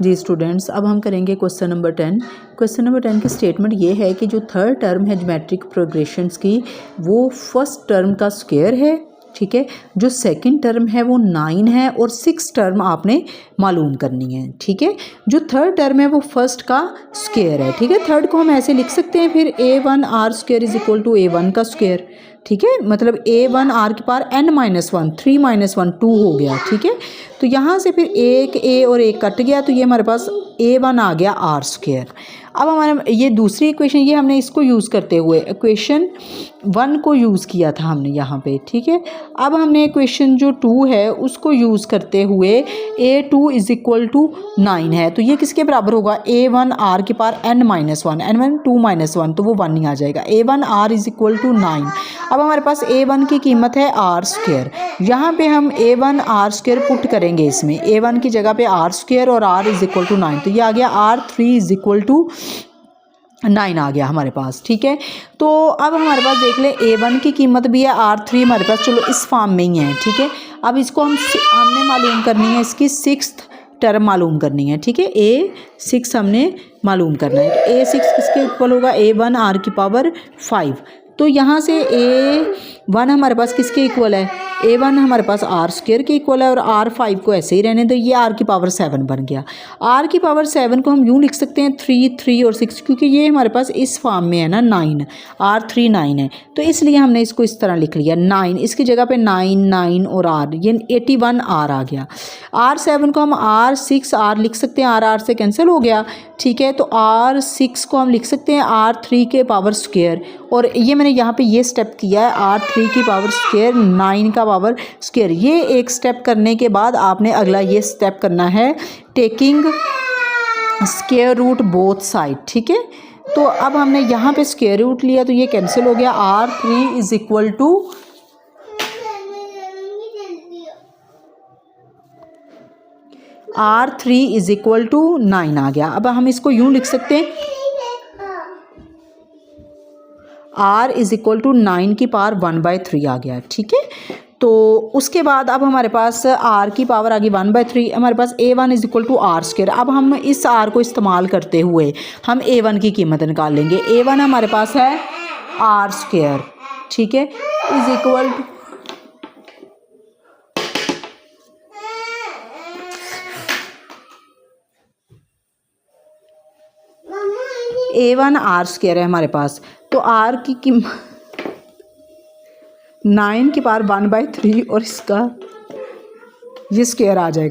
जी students, अब हम करेंगे क्वेश्चन नंबर 10। क्वेश्चन नंबर 10 की स्टेटमेंट ये है कि जो थर्ड टर्म है ज्योमेट्रिक प्रोग्रेशंस की वो फर्स्ट टर्म का स्क्वायर है, ठीक है। जो सेकंड टर्म है वो 9 है और 6 टर्म आपने मालूम करनी है, ठीक है। जो थर्ड टर्म है वो फर्स्ट का स्क्वायर है, ठीक है। थर्ड को हम ऐसे लिख सकते हैं फिर a1r square is equal to a1 का स्क्वायर, ठीक है। मतलब a1r की पावर n-1 3 - 1 2 हो गया, ठीक है। तो यहाँ से फिर एक a और एक कट गया तो ये हमारे पास a1 आ गया r स्क्वायर। अब हमारे ये दूसरी इक्वेशन, ये हमने इसको यूज़ करते हुए इक्वेशन 1 को यूज़ किया था हमने यहाँ पे, ठीक है। अब हमने इक्वेशन जो 2 है उसको यूज़ करते हुए a2 इज इक्वल टू 9 है, तो ये किसके बराबर होगा a1 r की पावर n-1 n1 2 - 1 तो वो 1 ही आ जाएगा। a1 r is equal to 9। अब हमारे पास a1 की कीमत है r स्क्वायर, यहाँ पे हम a1 r स्क्वायर पुट करेंगे इसमें, a1 की जगह पे r स्क्वायर और r इज इक्वल टू 9, तो ये आ गया r3 इज इक्वल टू 9 आ गया हमारे पास, ठीक है। तो अब हमारे पास देख ले a1 की कीमत भी है, r3 हमारे पास चलो इस फॉर्म में ही है, ठीक है। अब इसको हमने मालूम करनी है, इसकी 6th टर्म मालूम करनी है, ठीक है। a6 हमने मालूम करना है, तो a6 किसके इक्वल होगा a1 r की पावर 5। तो यहाँ से a1 हमारे पास किसके इक्वल है, a1 हमारे पास r स्क्वायर के इक्वल है और r5 को ऐसे ही रहने दो, ये r की पावर 7 बन गया। r की पावर 7 को हम यूँ लिख सकते हैं 3 3 और 6, क्योंकि ये हमारे पास इस फॉर्म में है ना 9, r3 9 है, तो इसलिए हमने इसको इस तरह लिख लिया 9, इसकी जगह पे 9 9 और r, ये 81 r आ गया। r7 को हम r6 r लिख सकते हैं, r से कैंसिल हो गया, ठीक है। तो r6 को हम लिख सकते हैं r3 के पावर स्क्वायर, और ये मैंने यहाँ पे ये स्टेप किया है r3 की पावर स्क्वायर 9 का पावर स्क्वायर। ये एक स्टेप करने के बाद आपने अगला ये स्टेप करना है taking square root both side, ठीक है। तो अब हमने यहाँ पे स्क्वायर रूट लिया तो ये कैंसिल हो गया, r3 is equal to r3 is equal to 9 आ गया। अब हम इसको यूँ लिख सकते हैं r इज इक्वल टू 9 की पावर 1/3 आ गया, ठीक है। तो उसके बाद अब हमारे पास r की पावर आ गई 1/3, हमारे पास a1 is equal to r square. अब हम इस r को इस्तेमाल करते हुए हम a1 की कीमत निकाल लेंगे। a1 हमारे पास है r स्क्वायर, ठीक है, is equal to a1 r square है हमारे पास, तो r की कीमत 9 की पावर 1/3 और इसका ये स्क्वायर आ जाएगा।